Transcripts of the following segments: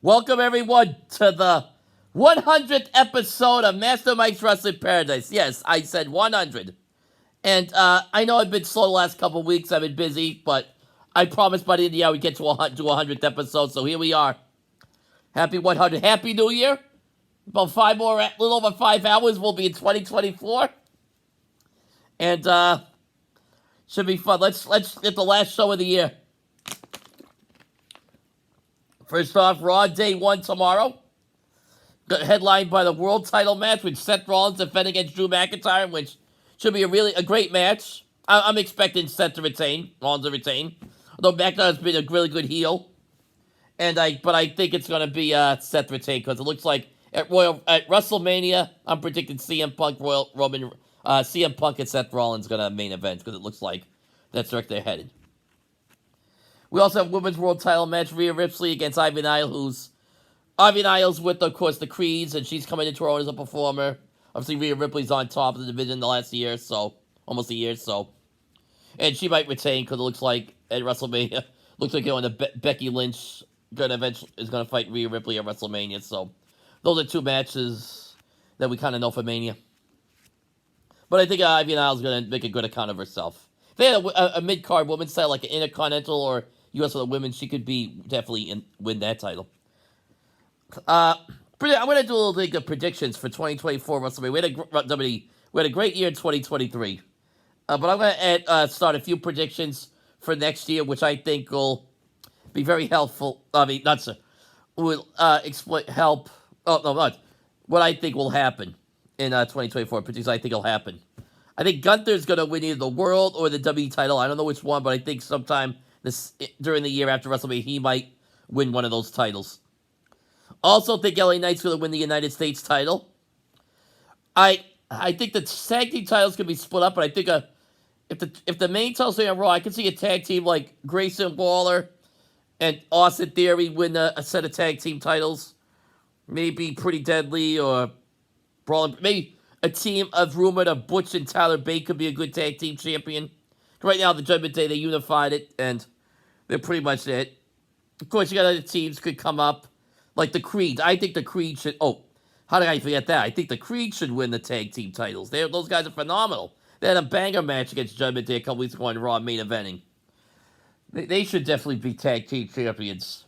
Welcome, everyone, to the 100th episode of Master Mike's Wrestling Paradise. Yes, I said 100. And I know I've been slow the last couple weeks. I've been busy, but I promised by the end of the year we'd get to 100th episode. So here we are. Happy 100. Happy New Year. About a little over 5 hours, we'll be in 2024. And should be fun. Let's get the last show of the year. First off, Raw Day 1 tomorrow. Headlined by the world title match with Seth Rollins defending against Drew McIntyre, which should be a great match. I'm expecting Seth to retain, Rollins to retain. Although McIntyre's been a really good heel. But I think it's going to be Seth retain because it looks like at WrestleMania, I'm predicting CM Punk, CM Punk and Seth Rollins going to main event because it looks like that's where they're headed. We also have women's world title match, Rhea Ripley against Ivy Nile, Ivy Niles with, of course, the Creeds, and she's coming into her own as a performer. Obviously, Rhea Ripley's on top of the division the last year, so almost a year, so. And she might retain because it looks like at WrestleMania, looks like Becky Lynch is going to fight Rhea Ripley at WrestleMania, so those are two matches that we kind of know for Mania. But I think Ivy Niles is going to make a good account of herself. If they had a mid-card women's title, like an Intercontinental or U.S. for the women, she could definitely win that title. I'm going to do a little bit of predictions for 2024 WrestleMania. We had a great year in 2023. But I'm going to start a few predictions for next year, which I think will be very helpful. Will help. Oh, no, not. What I think will happen in 2024 predictions, I think will happen. I think Gunther's going to win either the World or the WWE title. I don't know which one, but I think sometime during the year after WrestleMania, he might win one of those titles. Also think LA Knight's going to win the United States title. I think the tag team titles can be split up, but I think if the main titles stay on Raw, I can see a tag team like Grayson Waller and Austin Theory win a set of tag team titles. Maybe Pretty Deadly or Brawling. Maybe a team of rumored of Butch and Tyler Bate could be a good tag team champion. Right now, the Judgment Day, they unified it, and they're pretty much it. Of course, you got other teams could come up. Like the Creed. I think the Creed should... Oh, how did I forget that? I think the Creed should win the tag team titles. Those guys are phenomenal. They had a banger match against Judgment Day a couple weeks ago on Raw main eventing. They should definitely be tag team champions.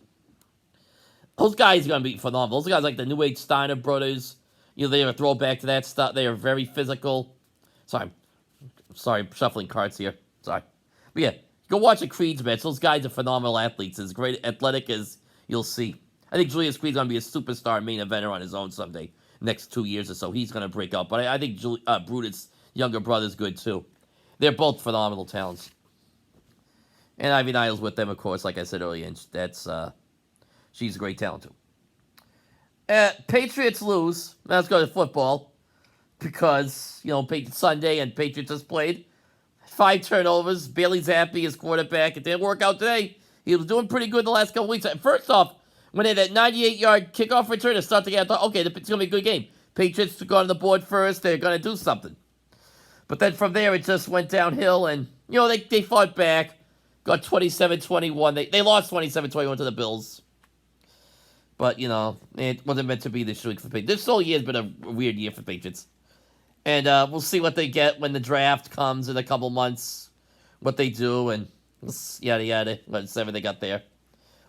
Those guys are going to be phenomenal. Those guys like the New Age Steiner brothers. They are a throwback to that stuff. They are very physical. Sorry, I'm shuffling cards here. Sorry. But yeah, go watch a Creed's match. Those guys are phenomenal athletes. As great athletic as you'll see. I think Julius Creed's going to be a superstar main eventer on his own someday. Next 2 years or so, he's going to break up. But I think Brutus' younger brother's good, too. They're both phenomenal talents. And Ivy Niles with them, of course, like I said earlier. And she's a great talent, too. Patriots lose. Let's go to football. Because, Patriots Sunday and Patriots just played. 5 turnovers. Bailey Zappi is quarterback. It didn't work out today. He was doing pretty good the last couple weeks. First off, when they had that 98-yard kickoff return to start the game, I thought, okay, it's going to be a good game. Patriots go on the board first. They're going to do something. But then from there, it just went downhill. And, they fought back. Got 27-21. They lost 27-21 to the Bills. But, it wasn't meant to be this week for Patriots. This whole year has been a weird year for Patriots. And we'll see what they get when the draft comes in a couple months. What they do and yada yada. Whatever they got there.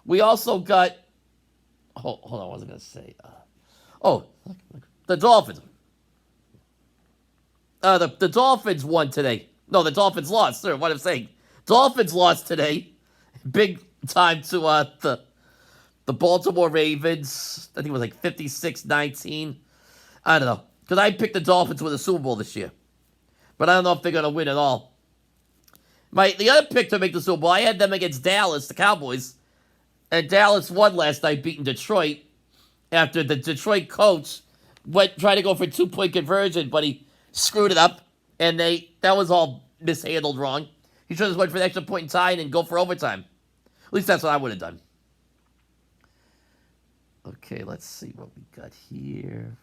We also got... Hold on, what was I going to say? The Dolphins. The Dolphins won today. No, the Dolphins lost. Sir, what I'm saying. Dolphins lost today. Big time to the Baltimore Ravens. I think it was like 56-19. I don't know. Because I picked the Dolphins to win the Super Bowl this year. But I don't know if they're going to win at all. The other pick to make the Super Bowl, I had them against Dallas, the Cowboys. And Dallas won last night, beating Detroit. After the Detroit coach tried to go for a 2-point conversion, but he screwed it up. And that was all mishandled wrong. He should have went for the extra point in time and go for overtime. At least that's what I would have done. Okay, let's see what we got here.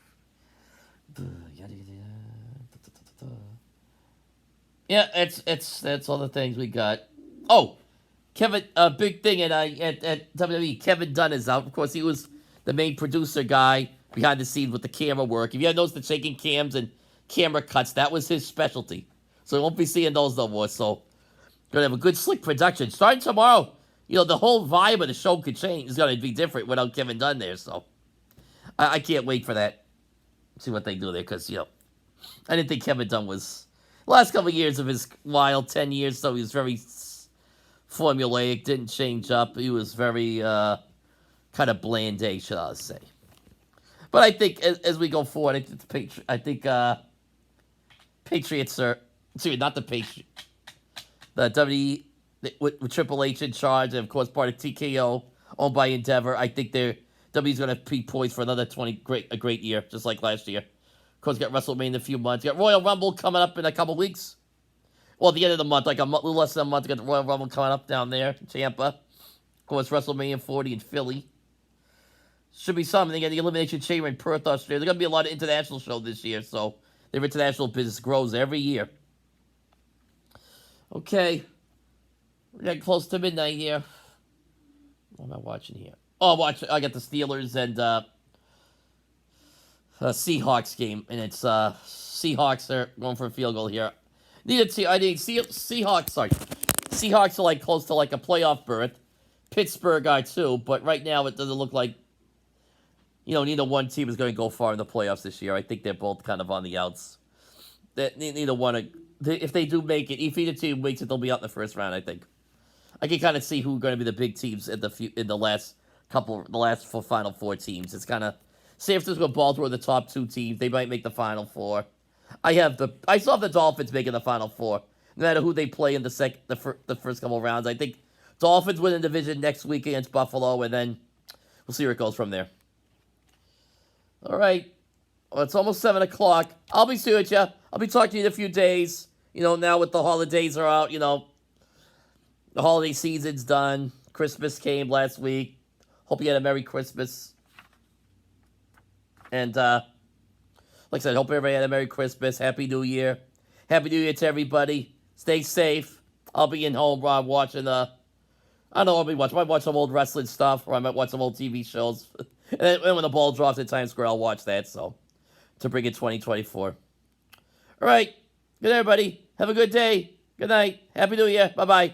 Yeah, that's all the things we got. Oh, Kevin, big thing at WWE. Kevin Dunn is out. Of course, he was the main producer guy behind the scenes with the camera work. If you ever noticed the shaking cams and camera cuts, that was his specialty. So we won't be seeing those no more. So gonna have a good slick production starting tomorrow. The whole vibe of the show could change. It's gonna be different without Kevin Dunn there. So I can't wait for that. See what they do there, because I didn't think Kevin Dunn was the last couple of years of his wild 10 years. So he was very formulaic, didn't change up. He was very kind of bland-a, should I say. But I think as we go forward, I think Patriots are, excuse me, not the Patriots, the WWE with Triple H in charge, and of course part of TKO, owned by Endeavor. I think WWE's going to be poised for another a great year, just like last year. Of course, got WrestleMania in a few months. Got Royal Rumble coming up in a couple weeks. Well, at the end of the month, like a little less than a month, got the Royal Rumble coming up down there in Tampa. Of course, WrestleMania 40 in Philly. Should be something. They got the Elimination Chamber in Perth, Australia. There's going to be a lot of international shows this year, so their international business grows every year. Okay. We're getting close to midnight here. What am I watching here? Oh, I got the Steelers and Seahawks game, and it's Seahawks are going for a field goal here. Seahawks. Sorry, Seahawks are like close to like a playoff berth. Pittsburgh are too, but right now it doesn't look like neither one team is going to go far in the playoffs this year. I think they're both kind of on the outs. Neither one. If they do make it, if either team makes it, they'll be out in the first round. I think. I can kind of see who are going to be the big teams in the last Final Four teams. It's kind of San Francisco, Baltimore, the top two teams. They might make the Final Four. I still have the Dolphins making the Final Four, no matter who they play in the first couple of rounds. I think Dolphins win the division next week against Buffalo, and then we'll see where it goes from there. All right, well, it's almost 7 o'clock. I'll be seeing you. I'll be talking to you in a few days. Now with the holidays are out. The holiday season's done. Christmas came last week. Hope you had a Merry Christmas. And like I said, hope everybody had a Merry Christmas. Happy New Year. Happy New Year to everybody. Stay safe. I'll be in home watching I don't know what I'll be watching. I might watch some old wrestling stuff, or I might watch some old TV shows. And then when the ball drops at Times Square, I'll watch that. So to bring in 2024. All right. Good, everybody. Have a good day. Good night. Happy New Year. Bye-bye.